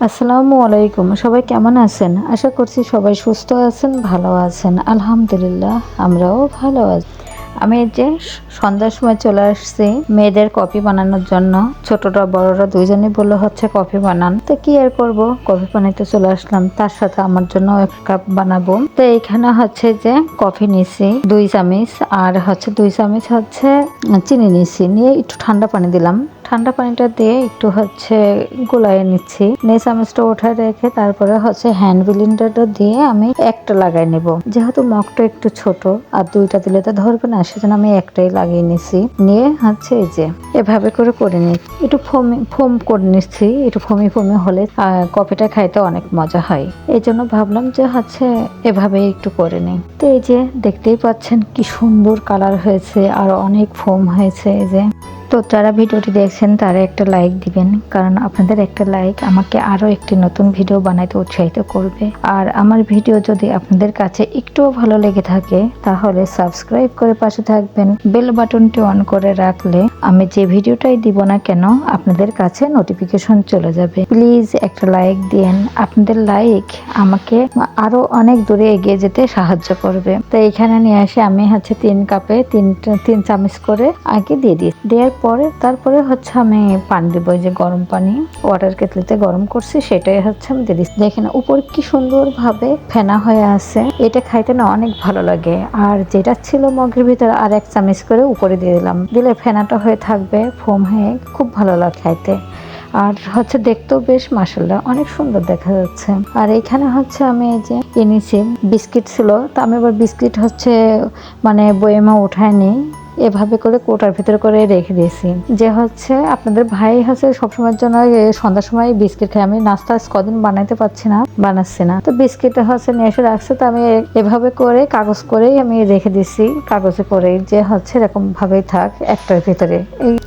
আসসালামু আলাইকুম। সবাই কেমন আছেন? আশা করছি সবাই সুস্থ আছেন, ভালো আছেন। আলহামদুলিল্লাহ আমরাও ভালো আছি। আমি এই যে সন্ধ্যার সময় চলে আসছি মেয়েদের কফি বানানোর জন্য। ছোটরা বড়রা দুইজনই বললো হচ্ছে কফি বানান। তো কি আর করব, কফি বানাইতে চলে আসলাম। তার সাথে আমার জন্য 1 কাপ বানাবো। তো এইখানে হচ্ছে যে কফি নিছি 2 চামচ, আর হচ্ছে 2 চামচ হচ্ছে চিনি নিছি। নিয়ে একটু ঠান্ডা পানি দিলাম। ঠান্ডা পানিটা দিয়ে একটু হচ্ছে গোলায় নিচ্ছি। নিয়ে চামচটা উঠায় রেখে তারপরে হচ্ছে হ্যান্ড ব্লেন্ডারটা দিয়ে আমি একটা লাগাই নেব। যেহেতু মগটা একটু ছোট আর 2টা দিলে তো ধরবে না, সেজন্য আমি একটাই লাগিয়ে নিছি। নিয়ে হচ্ছে এই যে এভাবে করে নিই। একটু ফোম করে নিচ্ছি। একটু ফোমি হলে কফিটা খাইতে অনেক মজা হয়। এই জন্য ভাবলাম যে হচ্ছে এভাবে একটু করে নিই। তো এই যে দেখতেই পাচ্ছেন কি সুন্দর কালার হয়েছে আর অনেক ফোম হয়েছে। এই যে তো যারা ভিডিওটি দেখছেন তারা একটা লাইক দিবেন, কারণ আপনাদের একটা লাইক আমাকে আরো একটি নতুন ভিডিও বানাইতে উৎসাহিত করবে। আর আমার ভিডিও যদি আপনাদের কাছে একটুও ভালো লেগে থাকে তাহলে সাবস্ক্রাইব করে পাশে থাকবেন। বেল বাটনটি অন করে রাখলে আমি যে ভিডিওটাই দিব না কেন আপনাদের কাছে নোটিফিকেশন চলে যাবে। প্লিজ একটা লাইক দিন। আপনাদের লাইক আমাকে আরো অনেক দূরে এগিয়ে যেতে সাহায্য করবে। তো এখানে নিয়ে আসে আমি হচ্ছে 3 কাপে 3 চামচ করে আগে দিয়ে দিই। দেওয়ার পরে তারপরে হচ্ছে আমি পানি দেবো। যে গরম পানি ওয়াটার কেটলিতে গরম করছি সেটাই হচ্ছে আমি দিয়ে দিচ্ছি। দেখেন উপর কি সুন্দর ভাবে ফেনা হয়ে আছে। এটা খাইতে না অনেক ভালো লাগে। আর যেটা ছিল মগের ভিতরে আর 1 চামচ করে উপরে দিয়ে দিলাম। দিলে ফেনাটা হয়ে থাকবে, ফোম হয়ে খুব ভালো লাগে খাইতে। আর হচ্ছে দেখতেও বেশ মাশাআল্লাহ অনেক সুন্দর দেখা যাচ্ছে। আর এখানে হচ্ছে আমি এই যে এনেছি বিস্কিট ছিল, তো আমি এবার বিস্কিট হচ্ছে মানে বয়েমা উঠায় নিই। এভাবে করে কোটার ভিতরে করে রেখে দিয়েছি। যে হচ্ছে আপনাদের ভাই হচ্ছে সবসময়ের জন্য সন্ধ্যার সময় বিস্কিট খাই। আমি নাস্তা কদিন বানাইতে পারছি না, বানাচ্ছি না। তো বিস্কিট হচ্ছে নিয়ে এসে রাখছে। তো আমি এভাবে করে কাগজ করেই আমি রেখে দিছি, কাগজে করে যে হচ্ছে এরকম ভাবেই থাক একটার ভিতরে।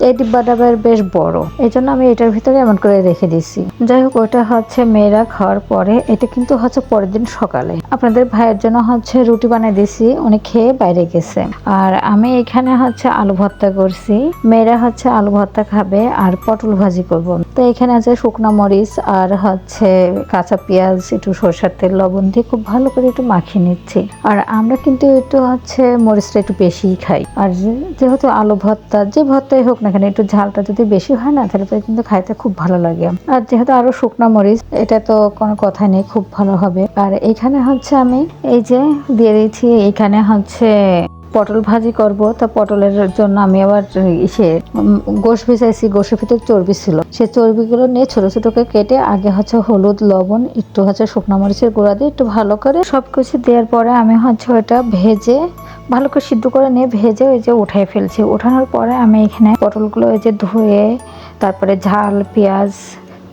এই ডিব্বাটা বেশ বড়, এই জন্য আমি এটার ভিতরে এমন করে রেখে দিছি। যাই হোক, ওটা হচ্ছে মেয়েরা খাওয়ার পরে এটা কিন্তু হচ্ছে পরের দিন সকালে আপনাদের ভাইয়ের জন্য হচ্ছে রুটি বানিয়ে দিছি। উনি খেয়ে বাইরে গেছে। আর আমি এখানে হচ্ছে আলু ভর্তা করছি। মেয়েরা হচ্ছে আলু ভর্তা খাবে আর পটল ভাজি করব। তো এখানে আছে শুকনা মরিচ আর হচ্ছে কাঁচা পেঁয়াজ, একটু সরষের তেল লবণ দিয়ে খুব ভালো করে একটু মাখিয়ে নিচ্ছি। আর আমরা কিন্তু একটু হচ্ছে মরিচটা একটু বেশিই খাই। আর যেহেতু আলু ভর্তা যে ভর্তাই হোক না কেন একটু ঝালটা যদি বেশি হয় না তাহলে তো কিন্তু খাইতে খুব ভালো লাগে। আর যেহেতু আরো শুকনা মরিচ, এটা তো কোনো কথা নেই, খুব ভালো হবে। আর এখানে হচ্ছে আমি এই যে দিয়ে দিয়েছি, এখানে হচ্ছে পটল ভাজি করব। তা পটলের জন্য আমি আবার গোশ ভিজাইছি। গোশের ভিতরে চর্বি ছিল, সেই চর্বিগুলো নিয়ে ছোট ছোট করে কেটে আগে হচ্ছে হলুদ লবণ একটু হচ্ছে শুকনো মরিচের গুঁড়া দিয়ে একটু ভালো করে সবকিছু দেওয়ার পরে আমি হচ্ছে ওটা ভেজে ভালো করে সিদ্ধ করে নিয়ে ভেজে ওই যে উঠাই ফেলছি। ওঠানোর পরে আমি এখানে পটলগুলো ওই যে ধুয়ে তারপরে ঝাল পেঁয়াজ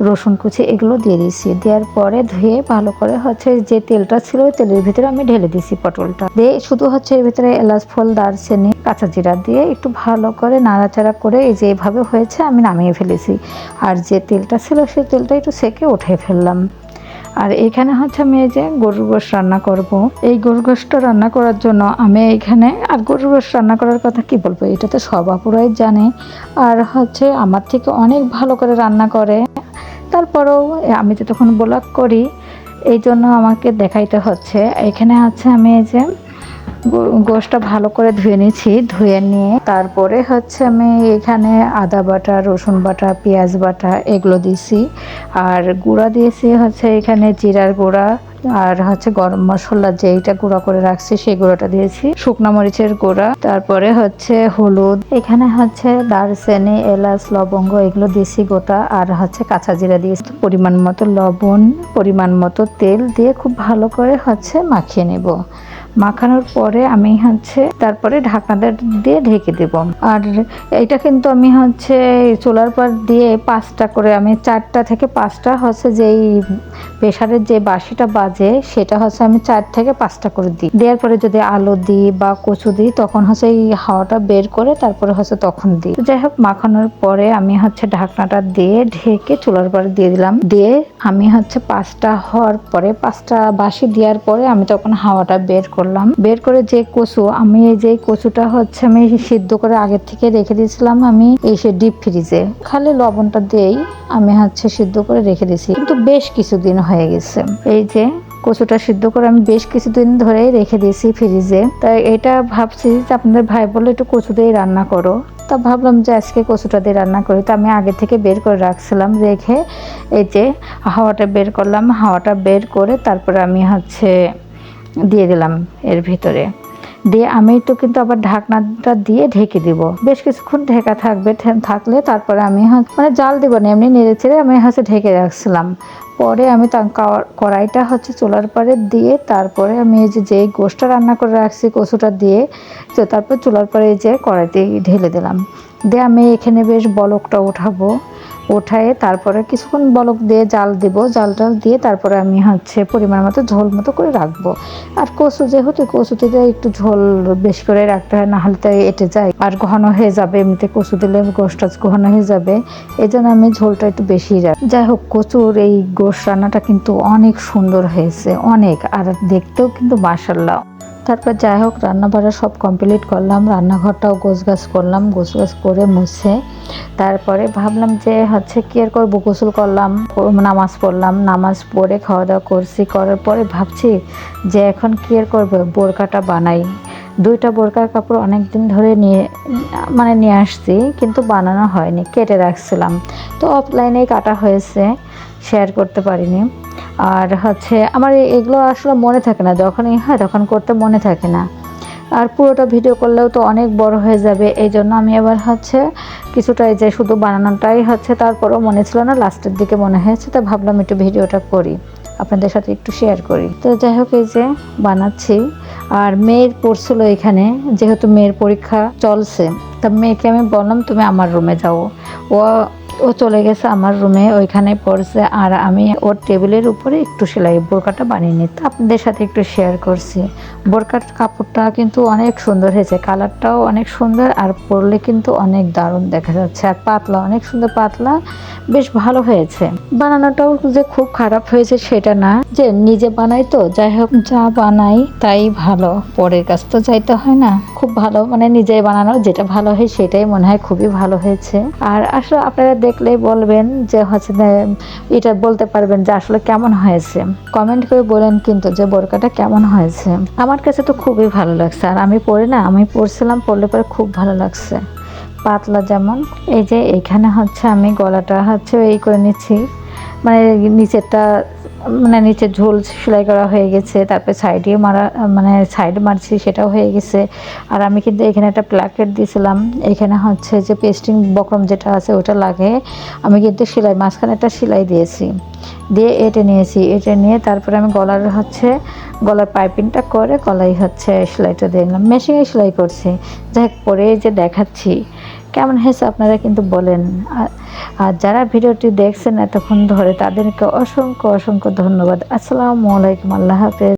রসুন কুচি এগুলো দিয়ে দিয়েছি। দেওয়ার পরে ধুয়ে ভালো করে হচ্ছে যে তেলটা ছিল ওই তেলের ভিতরে আমি ঢেলে দিয়েছি পটলটা দিয়ে। শুধু হচ্ছে এর ভিতরে এলাচ ফল, দারচিনি, কাঁচা জিরা দিয়ে একটু ভালো করে নাড়াচাড়া করে এই যে এভাবে হয়েছে আমি নামিয়ে ফেলেছি। আর যে তেলটা ছিল সেই তেলটা একটু সেকে উঠে ফেললাম। আর এখানে হচ্ছে আমি এই যে গরুর গোশত রান্না করব। এই গরুর গোশতটা রান্না করার জন্য আমি এখানে, আর গরুর গোশত রান্না করার কথা কি বলবো, এটা তো সব আপুরাই জানে আর হচ্ছে আমার থেকে অনেক ভালো করে রান্না করে। তারপরেও আমি তো তখন ব্লগ করি, এই জন্য আমাকে দেখাইতে হচ্ছে। এখানে হচ্ছে আমি এই যে গোশতটা ভালো করে ধুয়ে নিয়েছি। ধুয়ে নিয়ে তারপরে হচ্ছে আমি এখানে আদা বাটা, রসুন বাটা, পেঁয়াজ বাটা এগুলো দিয়েছি। আর গুঁড়া দিয়েছি হচ্ছে এখানে জিরার গুঁড়া আর হচ্ছে গরম মশলা যেইটা গুঁড়া করে রাখছি সেই গুঁড়াটা দিয়েছি, শুকনো মরিচের গুঁড়া, তারপরে হচ্ছে হলুদ, এখানে হচ্ছে দারচিনি, এলাচ, লবঙ্গ এগুলো দিয়েছি গোটা, আর হচ্ছে কাঁচা জিরা দিয়েছি, পরিমাণ মতো লবণ, পরিমাণ মতো তেল দিয়ে খুব ভালো করে হচ্ছে মাখিয়ে নেব। মাখানোর পরে আমি হচ্ছে তারপরে ঢাকনা দিয়ে ঢেকে দেব। আর এটা কিন্তু আমি হচ্ছে চুলার পর দিয়ে 5টা করে, আমি 4টা থেকে 5টা হচ্ছে যেই প্রেসারের যে বাঁশিটা বাজে সেটা হচ্ছে আমি 4 থেকে 5টা করে দিই। দেওয়ার পরে যদি আলু দিই বা কচু দিই তখন হচ্ছে এই হাওয়াটা বের করে তারপরে হচ্ছে তখন দিই। যাই হোক, মাখানোর পরে আমি হচ্ছে ঢাকনাটা দিয়ে ঢেকে চুলার পরে দিয়ে দিলাম। দিয়ে আমি হচ্ছে 5টা হওয়ার পরে 5টা বাঁশি দেওয়ার পরে আমি তখন হাওয়াটা বের করলাম। করলাম। বের করে যে কচু, আমি এই যে কচুটা হচ্ছে আমি সিদ্ধ করে আগের থেকে রেখে দিয়েছিলাম আমি এসে ডিপ ফ্রিজে, খালি লবণটা দিয়েই আমি হচ্ছে সিদ্ধ করে রেখে দিয়েছি, কিন্তু বেশ কিছুদিন হয়ে গেছে। এই যে কচুটা সিদ্ধ করে আমি বেশ কিছুদিন ধরে রেখে দিয়েছি ফ্রিজে। তাই এটা ভাবছি যে আপনাদের ভাই বললো একটু কচু দিয়ে রান্না করো, তা ভাবলাম যে আজকে কচুটা দিয়ে রান্না করি। তো আমি আগে থেকে বের করে রাখছিলাম, রেখে এই যে হাওয়াটা বের করলাম, হাওয়াটা বের করে তারপরে আমি হচ্ছে দিয়ে দিলাম এর ভিতরে। দিয়ে আমি তো কিন্তু আবার ঢাকনাটা দিয়ে ঢেকে দিব, বেশ কিছুক্ষণ ঢেকা থাকবে। থাকলে তারপরে আমি মানে জাল দিব না, এমনি নেড়ে চেড়ে আমি হচ্ছে ঢেকে রাখছিলাম। পরে আমি কড়াইটা হচ্ছে চুলার পরে দিয়ে তারপরে আমি এই যে গোশটা রান্না করে রাখছি কচুটা দিয়ে, তো তারপর চুলার পরে এই যে কড়াইতে ঢেলে দিলাম। দিয়ে আমি এখানে বেশ বলকটা উঠাবো, উঠায়ে তারপরে কিছুক্ষণ বলক দিয়ে জাল দিব, জালটা দিয়ে তারপরে আমি হচ্ছে পরিমাণ মতো ঝোল মতো করে রাখবো। আর কচু যেহেতু কচুতে একটু ঝোল বেশি করে রাখতে হয়, না হলে তো এঁটে যায় আর ঘন হয়ে যাবে, এমনিতে কচু দিলে গোশটা ঘন হয়ে যাবে, এই জন্য আমি ঝোলটা একটু বেশি রাখি। যাই হোক, কচুর এই গোশ রান্নাটা কিন্তু অনেক সুন্দর হয়েছে, অনেক, আর দেখতেও কিন্তু মাশাআল্লাহ। তারপর যাই হোক, রান্না বাড়া সব কমপ্লিট করলাম, রান্নাঘরটাও গোছগাছ করলাম, গোছগাছ করে মুছে তারপরে ভাবলাম যে হচ্ছে কি আর করবো, গোসল করলাম, নামাজ পড়লাম, নামাজ পড়ে খাওয়া দাওয়া করছি, করার পরে ভাবছি যে এখন কি আর করবো, বোরকাটা বানাই। দুইটা বোরকার কাপড় অনেক দিন ধরে নিয়ে আসছি, কিন্তু বানানো হয়নি, কেটে রাখছিলাম, তো অফলাইনেই কাটা হয়েছে, শেয়ার করতে পারিনি। আর হচ্ছে আমার এগুলো আসলে মনে থাকে না, যখনই হয় তখন করতে মনে থাকে না, আর পুরোটা ভিডিও করলেও তো অনেক বড় হয়ে যাবে, এই জন্য আমি এবার হচ্ছে কিছুটা এই যে শুধু বানানোটাই হচ্ছে, তারপরেও মনে ছিল না, লাস্টের দিকে মনে হয়েছে, তো ভাবলাম একটু ভিডিওটা করি, আপনাদের সাথে একটু শেয়ার করি। তো যাই হোক, এই যে বানাচ্ছি। আর মেয়ের পড়ছিল এখানে, যেহেতু মেয়ের পরীক্ষা চলছে, তা মেয়েকে আমি বললাম তুমি আমার রুমে যাও, ও চলে গেছে আমার রুমে, ওইখানে পড়ছে, আর আমি ওর টেবিলের উপরে একটু সেলাই বোরকাটা বানিয়ে নিই, তো আপনাদের সাথে একটু শেয়ার করছি। বোরকার কাপড়টা কিন্তু অনেক সুন্দর হয়েছে, কালারটাও অনেক সুন্দর, আর পরলে কিন্তু অনেক দারুণ দেখা যাচ্ছে, আর পাতলা, অনেক সুন্দর পাতলা, বেশ ভালো হয়েছে। বানানোটাও যে খুব খারাপ হয়েছে সেটা না, যে নিজে বানাই তো, যাই হোক, যা বানাই তাই ভালো, পরের কাছ তো যাইতে হয় না, খুব ভালো, মানে নিজে বানানো যেটা ভালো হয় সেটাই মনে হয় খুবই ভালো হয়েছে। আর আসলে আপনারা দেখলেই বলবেন যে হচ্ছে, এটা বলতে পারবেন যে আসলে কেমন হয়েছে, কমেন্ট করে বলেন কিন্তু যে বোরকাটা কেমন হয়েছে। আমার কাছে তো খুবই ভালো লাগছে, আর আমি পরছিলাম, পরলে পরে খুব ভালো লাগছে, পাতলা যেমন। এই যে এখানে হচ্ছে আমি গলাটা হচ্ছে এই করে নিচ্ছি, মানে নিচেরটা, মানে নিচে ঝোল সেলাই করা হয়ে গেছে, তারপরে সাইডে মারা, মানে সাইড মারছি, সেটাও হয়ে গেছে। আর আমি কিন্তু এখানে একটা প্লাকেট দিয়েছিলাম, এখানে হচ্ছে যে পেস্টিং বক্রম যেটা আছে ওটা লাগে, আমি কিন্তু সেলাই মাঝখানে একটা সেলাই দিয়েছি, দিয়ে এঁটে নিয়েছি, এঁটে নিয়ে তারপরে আমি গলার পাইপিংটা করে গলায় হচ্ছে সেলাইটা দিয়ে নিলাম, মেশিনে সেলাই করছি। যাই হোক, পরে যে দেখাচ্ছি কেমন হয়েছে আপনারা কিন্তু বলেন। আর যারা ভিডিওটি দেখছেন এতক্ষণ ধরে, তাদেরকে অসংখ্য অসংখ্য ধন্যবাদ। আসসালামু আলাইকুম, আল্লাহ হাফেজ।